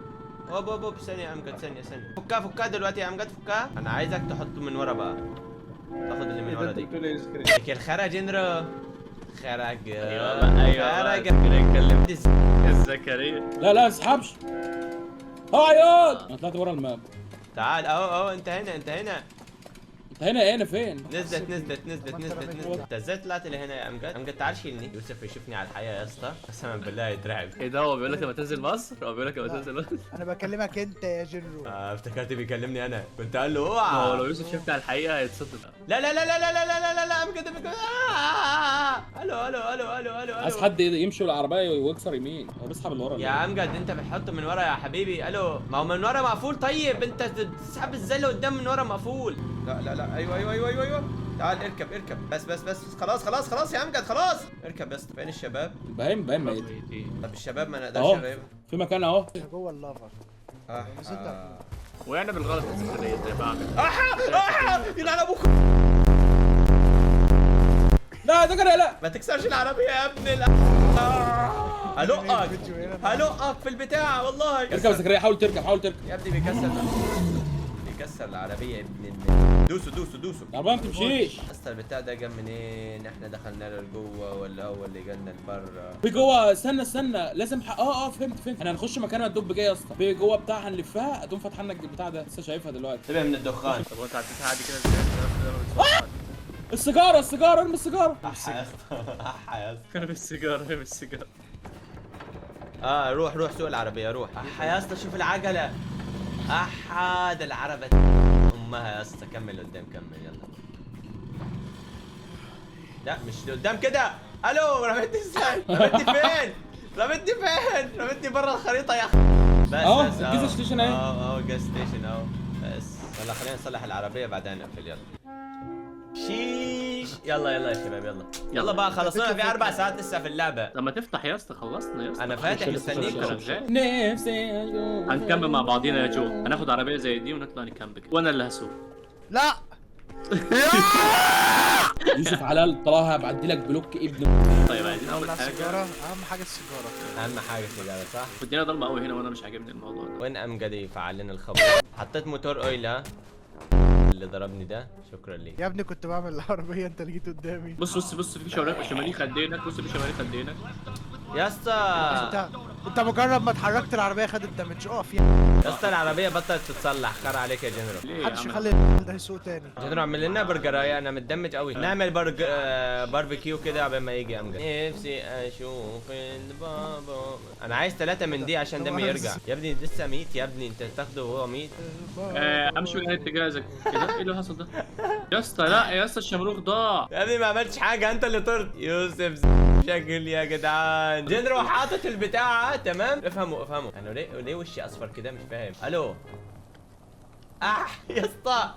اوب اوب اوب ثانيه يا امجد، ثانيه فكها فكها دلوقتي يا امجد، فكها. انا عايزك تحطه من ورا بقى، تاخد اللي من ورا دي. لك الخرا جنرو خرج. ايوه خرج. زكريا اتكلم يا زكريا. لا لا اسحبش. عيط. انا طلعت ورا الماب. تعال اهو انت هنا انت هنا فين؟ نزلت. انت ازاي طلعت لهنا يا امجد تعال شيلني. يوسف يشوفني على الحقيقه يا اسطى قسما بالله يترعب. ايه ده؟ هو بيقول لك لما تنزل مصر؟ هو بيقول لك لما تنزل مصر؟ انا بكلمك انت يا جنرو. افتكرت بيكلمني انا، كنت قال له هو اوعى. لو يوسف شافني على الحقيقه هيتصدم. لا امجد الو عايز حد يمشي بالعربيه ويكسر يمين. هو بيسحب اللي ورا. يا امجد انت بتحطه من ورا يا حبيبي. الو ما هو من ورا مقفول. طيب انت تسحب ازاي اللي قدام من ورا مقفول؟ لا ايوه تعال اركب بس خلاص يا امجد خلاص اركب. بس فين الشباب؟ باين ميت. طب الشباب ما نقدرش اهو نغيبهم. في مكان اهو. جوه اللافا. وقعنا بالغلط يا زكريا زي ما عمل. يلعن ابوك. لا زكريا لا. ما تكسرش العربيه يا ابني. هلقك في البتاع والله. اركب يا زكريا، حاول تركب. يا ابني بيكسر العربيه يا ابن دوسوا. العربيه ما بتمشيش. اصل البتاع ده جه منين؟ احنا دخلنا له لجوه ولا هو اللي جالنا لبره؟ في جوه. استنى لازم فهمت. احنا هنخش مكان ما الدب جاي يا اسطى. في جوه بتاع هنلفها، هتقوم فاتحه لنا البتاع ده. لسه شايفها دلوقتي. سيبها من الدخان. طب وانت عديتها عادي كده ازاي؟ السيجاره ارمي السيجاره. احا يا اسطى كان بالسيجاره. روح سوق العربيه روح. احا يا اسطى شوف العجله. احا ده العربه امها يا اسطى. كمل قدام يلا. لا مش لقدام كده. الو رميتني ازاي؟ رميتني فين؟ رميتني بره الخريطه يا اخي. بس اهو بس الجيزة ستيشن اهي. اهو جاز ستيشن اهو. بس يلا خلينا نصلح العربيه بعدين نقفل. يلا شيش. يلا يا شباب يلا بقى خلصنا. في 4 ساعات لسه في اللعبه. طب ما تفتح يا اسطى، خلصنا يا اسطى. انا فاتح مستنيك. نفسي هنكمل مع بعضينا يا جو. هناخد عربيه زي دي ونطلع نكمل كده، وانا اللي هسوق. لا يوسف على طلعها بعدي لك بلوك ابن. طيب عايزين اول لا حاجه. سيجاره، اهم حاجه السيجاره. اهم حاجه كده صح. الدنيا ضلمه قوي هنا وانا مش عاجبني الموضوع ده. وين امجد يفعل لنا الخبر؟ حطيت موتور اويل. ها اللي ضربني ده شكرا ليك يا ابني كنت بعمل العربيه انت اللي جيت قدامي. بص في شمالي خدينك. بص في شمالي خدينك. يا اسطى. انت مجرد ما اتحركت العربيه خدت دامج. اقف يا يا اسطى العربيه بطلت تتصلح. خر عليك يا جنرال. ليه يا محدش عم؟ يخلي ده يسوق تاني. جنرال اعمل لنا برجرايه. انا متدمج قوي. نعمل باربيكيو كده قبل ما يجي امجد. نفسي اشوف البابا. انا عايز 3 من دي عشان دمي يرجع. يا ابني لسه ميت يا ابني. انت تاخده وهو ميت. امشي من اتجاهك كده. ايه اللي حصل ده؟ يا اسطى لا يا اسطى الشمروخ ضاع. يا ابني ما عملتش حاجه. انت اللي طرت. يوسف شكل يا جدعان. جنرال حاطط البتاع تمام. افهموا انا ليه وشي اصفر كده مش فاهم. الو يا اسطى.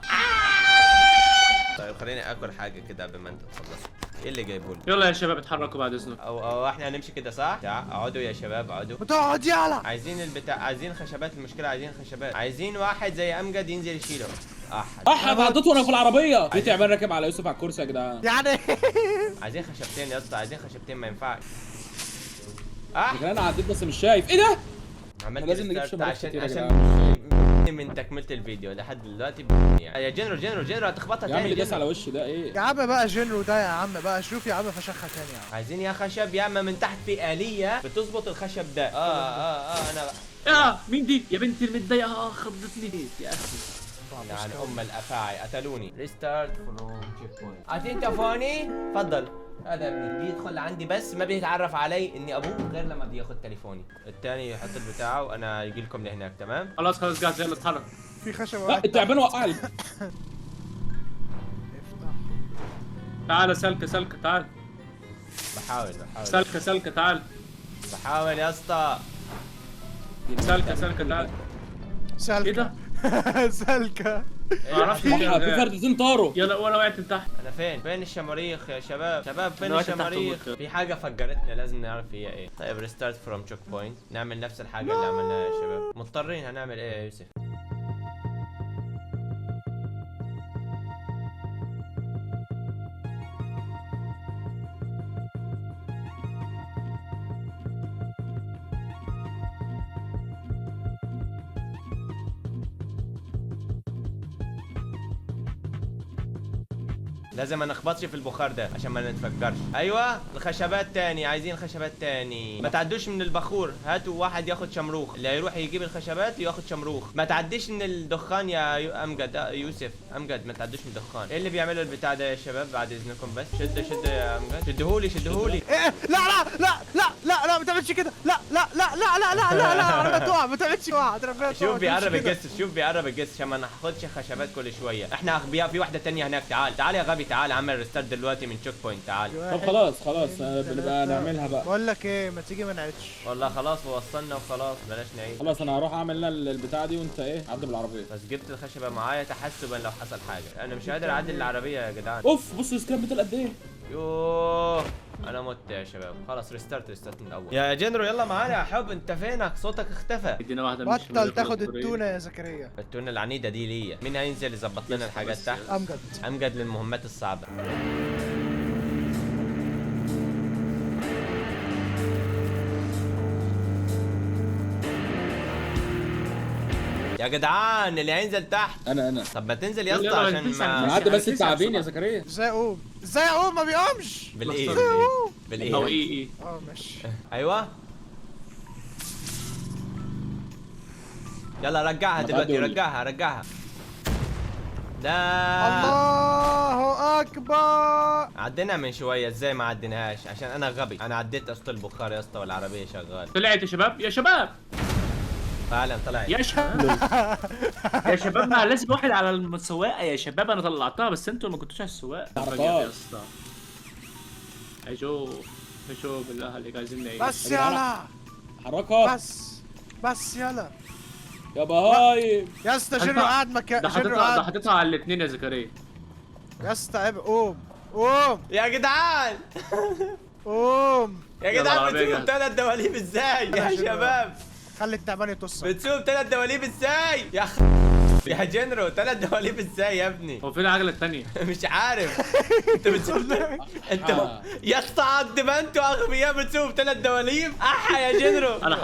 طيب خليني اكل حاجه كده قبل ما انت تخلص. ايه اللي جايبه لي؟ يلا يا شباب اتحركوا بعد اذنك. او احنا هنمشي كده صح؟ اقعدوا يا شباب اقعدوا. وتقعد يلا. عايزين البتاع. عايزين خشبات. المشكله عايزين خشبات. عايزين واحد زي امجد ينزل يشيله. احد حطيته وانا في العربيه. في تعبان راكب على يوسف على الكرسي يا جدعان. يعني عايزين خشبتين يا اسطى. عايزين خشبتين ما ينفعش. لكن انا عديت بس مش شايف. ايه ده؟ عملت لازم نجيب ريستارت شمارات عشان كتير يا من تكمله الفيديو لحد دلوقتي يعني. يا جنرال هتخبطها يا عم تاني. اللي داس على وشي ده ايه؟ يا عم بقى جنرو ده يا عم بقى. شوف يا عم فشخها تاني يا عم. عايزين يا خشب يا اما من تحت في آلية بتظبط الخشب ده. انا بقى. يا مين دي يا بنتي المتضايقه؟ خضتني يا اخي. يعني الافاعي قتلوني. ريستارت فروم تشيك بوينت. انت فوني اتفضل. هذا ابني بيدخل عندي بس ما بيتعرف علي اني ابوه غير لما بياخد تليفوني. الثاني يحط البتاعه وانا يجي لكم لهناك. تمام خلاص جاهز يلا اتحرك. في خشب لا واحد. التعبان وقع لي. افتح. تعال سلكه تعال. بحاول سلكه تعال. بحاول يا اسطى. سلكه تعال. سلكة. ايه ده؟ سلكة. ما اعرفش في فردتين طاروا. يلا وانا وقعت تحت. انا فين الشماريخ يا شباب؟ فين أنا وقعت تحت الشماريخ؟ المنطقة. في حاجه فجرتنا لازم نعرف هي ايه. طيب ريستارت فروم تشيك بوينت، نعمل نفس الحاجه اللي عملناها يا شباب. مضطرين، هنعمل ايه يا يوسف؟ لازم ما نخبطش في البخار ده عشان ما نتفجرش. ايوه الخشبات تاني، عايزين خشبات تاني. ما تعدوش من البخور، هاتوا واحد ياخد شمروخ، اللي هيروح يجيب الخشبات ياخد شمروخ. ما تعديش من الدخان يا امجد. يوسف امجد ما تعدوش من الدخان. ايه اللي بيعملوا البتاع ده يا شباب بعد اذنكم؟ بس شد يا امجد، شدهولي ايه لا لا لا لا لا لا ما تعملش كده. لا لا لا لا لا لا لا لا لا تقع، ما تعملش تقع. شوف بيقرب الجس، شوف بيقرب الجس عشان ما ناخدش خشبات كل شويه. احنا اغبياء. في واحده تانية هناك. تعال يا غبي، تعال اعمل ريستارت دلوقتي من تشيك بوينت. تعال. طب خلاص بنبقى نعملها بقى. بقول لك ايه، ما تيجي ما نعيدش. والله خلاص وصلنا وخلاص، بلاش نعيد. خلاص انا هروح اعمل لنا البتاعه دي وانت ايه عدي بالعربيه. بس جبت الخشبه معايا تحسبا لو حصل حاجه. انا مش قادر اعدل العربيه يا جدعان. اوف بص السكراب بتاع قد ايه. يوه انا مت يا شباب. خلاص ريستارت من الاول. يا جنرو يلا معانا يا حب. انت فينك؟ صوتك اختفى. ادينا واحده من بطل تاخد التونه يا زكريا. التونه العنيده دي ليا. مين هينزل يظبط لنا الحاجات تحت؟ امجد. امجد للمهمات الصعبه. يا جدعان اللي هينزل تحت. انا طب ما تنزل يا اسطى يلا عشان ننزل. ما نعدي بس التعابين يا زكريا. ازاي اقوم؟ ازاي اقوم؟ ما بيقومش. بالايه او بالايه. ايه اه ماشي. ايوه يلا رجعها ما دلوقتي. تعدي رجعها لا. الله اكبر. عدينا من شويه. ازاي ما عديناهاش؟ عشان انا غبي. انا عديت اسطى البخار يا اسطى والعربيه شغاله. طلعت يا شباب فعلا طلعت. يا شباب ما لازم واحد على السواقه يا شباب. انا طلعتها بس انتوا ما كنتوش على السواقه. يا اسطى شوف بالله عليك عايزين ايه؟ بس يلا حركها بس يلا يا بهايم. يا اسطى. جنرو قاعد مكان. ده جنرو حاططها قاعد. على الاثنين يا زكريا. يا اسطى قوم يا جدعان يا يلا جدعان العربية بتسوق جاهزة. 3 دواليب ازاي يا شباب؟ خلي التعبان يتصل. بتسوق 3 دواليب ازاي يا يا جنرو 3 دواليب ازاي يا ابني؟ هو فين العجله الثانيه؟ مش عارف. انت بتسوق انت يا اسطى قد ما انتوا اغبياء بتسوق 3 دواليب. يا جنرو انا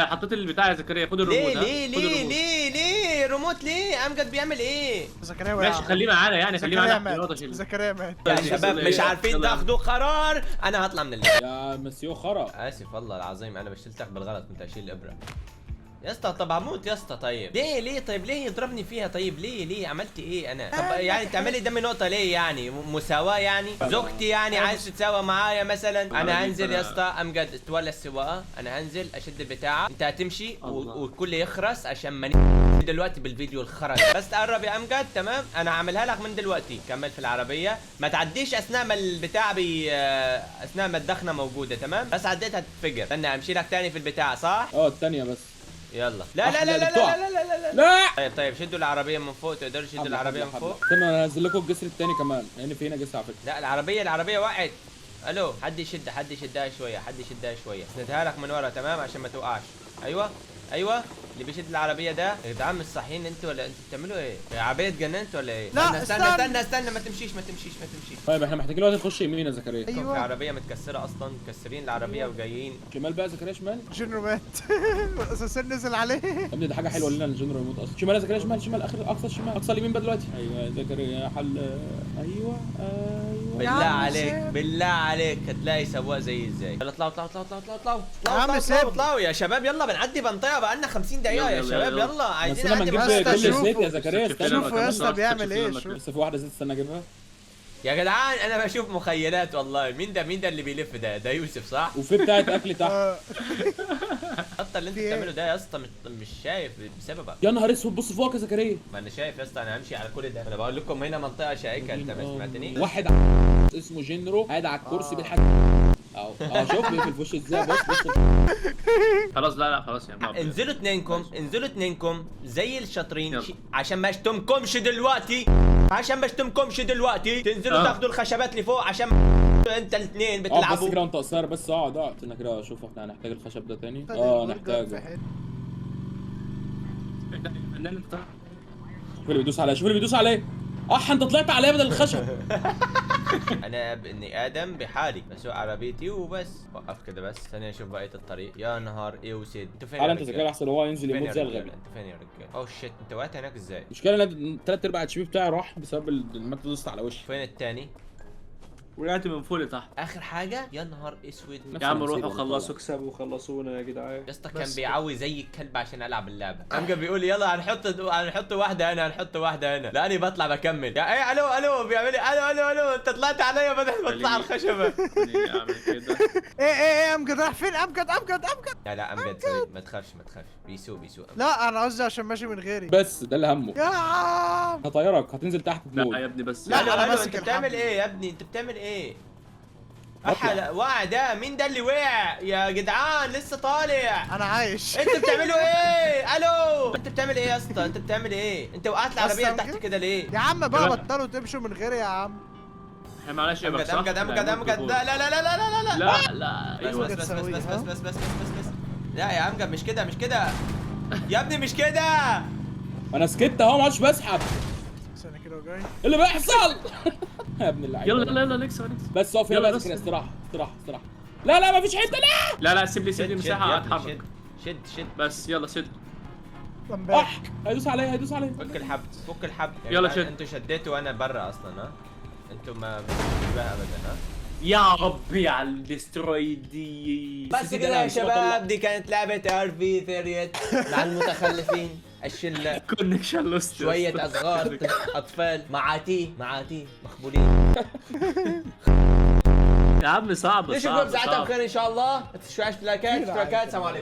حطيت البتاع يا زكريا. خد الريموت. ليه ريموت ليه؟ امجد بيعمل ايه؟ زكريا ماشي خليه معانا يعني. خليه زكريا معانا مات. في زكريا مات. يا شباب مش عارفين تاخدوا قرار. انا هطلع من اللعبه. يا مسيو خرا. اسف والله العظيم انا بشتلتك بالغلط. كنت اشيل الابره يا اسطى. طب هموت يا اسطى. طيب ليه طيب ليه يضربني فيها؟ طيب ليه عملت ايه انا؟ طب يعني تعملي دمي نقطه ليه يعني؟ مساواه يعني؟ زوجتي يعني عايز تتساوى معايا مثلا؟ انا هنزل يا اسطى. امجد تولى السواقه. انا هنزل اشد البتاعه. انت هتمشي والكل يخرس عشان ما دلوقتي بالفيديو الخرج. بس تقرب يا امجد. تمام انا هعملها لك من دلوقتي. كمل في العربيه. ما تعديش اثناء ما البتاع اثناء ما الدخنه موجوده. تمام بس عديتها تتفجر. استنى امشي لك تاني في البتاع صح؟ الثانيه بس. يلا لا لا لا لا لا لا لا لا. لا طيب شدوا العربيه من فوق. تقدروا تشدوا العربيه من فوق؟ استنى انا هنزل لكم الجسر الثاني كمان لان في هنا جسر على فكره. لا العربيه وقعت. الو حد يشدها شويه. اسندها لك من ورا تمام عشان ما توقعش. ايوه اللي بيشد العربيه ده. يا جدعان مش صاحيين انتوا ولا انتوا بتعملوا ايه؟ العربيه اتجننت ولا ايه؟ لا استنى ما تمشيش. طيب احنا محتاجين دلوقتي نخش يمين يا زكريا. في عربيه متكسره اصلا. مكسرين العربيه وجايين شمال بقى زكريا شمال. جنرو مات. الاساسين نزل عليه. يا ابني ده حاجه حلوه لنا الجنرال يموت اصلا. شمال يا زكريا شمال اخر اقصى الشمال اقصى اليمين بقى دلوقتي. ايوه يا زكريا حل. ايوه بالله عليك هتلاقي سواق زي ازاي. يلا سيبني. اطلعوا يا شباب. يلا بنعدي منطقه بقالنا 50 دقيقه يا شباب. يلا عايزين نعدي نعدي بس كل شوفوا. الزيت يا زكريا. شوفوا يا اسطى بيعمل ايه. لسه في واحده زيت استنى اجيبها. يا جدعان انا بشوف مخيلات والله. مين ده اللي بيلف ده يوسف صح؟ وفي بتاعه اكل تحت. حتى اللي انت بتعمله ده يا اسطى مش شايف بسببك. يا نهار اسود بص فوقك يا زكريا. ما انا شايف يا اسطى. انا همشي على كل ده. انا بقول لكم هنا منطقه شائكه. انت ما سمعتنيش؟ واحد اسمه جنرو قاعد على الكرسي بالحاج. اهو شوف بيقفل في وشي ازاي. بص خلاص لا خلاص يا عم. انزلوا اثنينكم، انزلوا اثنينكم زي الشاطرين يلا. عشان ما اشتمكمش دلوقتي، عشان ما اشتمكمش دلوقتي تنزلوا تاخدوا الخشبات اللي فوق عشان انت الاثنين بس بتلعبوا. كده وانت قصير بس. اقعد انا كده اشوف احنا هنحتاج الخشب ده تاني. نحتاجه. شوف اللي بيدوس عليه، شوف اللي بيدوس عليه. انت طلعت عليا بدل الخشب. انا ابني ادم بحالي بسوق عربيتي وبس. وقف كده بس ثانية اشوف بقية الطريق. يا نهار ايه وسيد. انتوا فين تعالى يا انت رجال؟ سجل احسن هو ينزل فين يموت يا زي رجال؟ الغبي. انت فين يا رجال؟ اوه شيت، انت وقعت هناك ازاي؟ المشكله ان 3/4 HP بتاعي راح بسبب ما انت دوست على وشي. فين التاني؟ وقعت من فوق لتحت. اخر حاجة يا نهار اسود. يا عم نفس روحوا المصيبة خلصوا اكسبوا وخلصونا يا جدعان. يا اسطى كان بس بيعوي زي الكلب عشان العب اللعبه. امجد بيقول يلا هنحط واحده هنا، هنحط واحده هنا. لاني بطلع بكمل. يا ايه الو بيعمل لي الو انت طلعت عليا بدل ما اطلع على الخشبه. اعمل كده. ايه امجد راح فين؟ امجد لا امجد سوري، ما تخافش بيسوق لا انا قصدي عشان ماشي من غيري. بس ده اللي همه. يا عم هطيرك هتنزل تحت لا تموت. يا ابني بس. لا، أنا الو ماسك انت بتعمل الحبل. ايه يا ابني؟ انت بتعمل ايه؟ اطلع. وقع ده مين ده اللي وقع يا جدعان؟ لسه طالع. انا عايش. انتوا بتعملوا ايه؟ الو انت بتعمل ايه يا اسطى؟ انت بتعمل ايه؟ انت وقعت العربيه أصلاً تحت كده؟ كده ليه؟ يا عم بقى لا. بطلوا تمشوا من غيري يا عم. احنا معلش يا امجد بك صح؟ امجد لا لا لا لا لا لا لا لا بس ايوه. بس بس بس تسويها. بس بس بس بس بس لا يا امجد مش كده يا ابني مش كده. انا سكت اهو ما عادش بسحب. استنى كده وجاي. ايه اللي بيحصل؟ يا ابن اللعيبه. يلا نكسب. بس اقف يلا يلا بس. بس استراحه. لا مفيش حته لا. لا سيب لي مساحه اتحرك. شد بس يلا سد. هيدوس عليا فك الحبل يا يلا جدعان، شد. انتوا شديتوا وانا برا اصلا. ها انتوا ما بتجيبوا بقى ابدا. ها يا ربي على الدستروي دي. بس كده يا شباب، دي كانت لعبة ارفي ثيريت مع المتخلفين الشلة. كونكشن لوست. شوية اصغار اطفال معاتيه مخبولين. يا عم صعب نشوفكم ساعتها بخير ان شاء الله. ما تنسوش لايكات اشتراكات. سلام عليكم.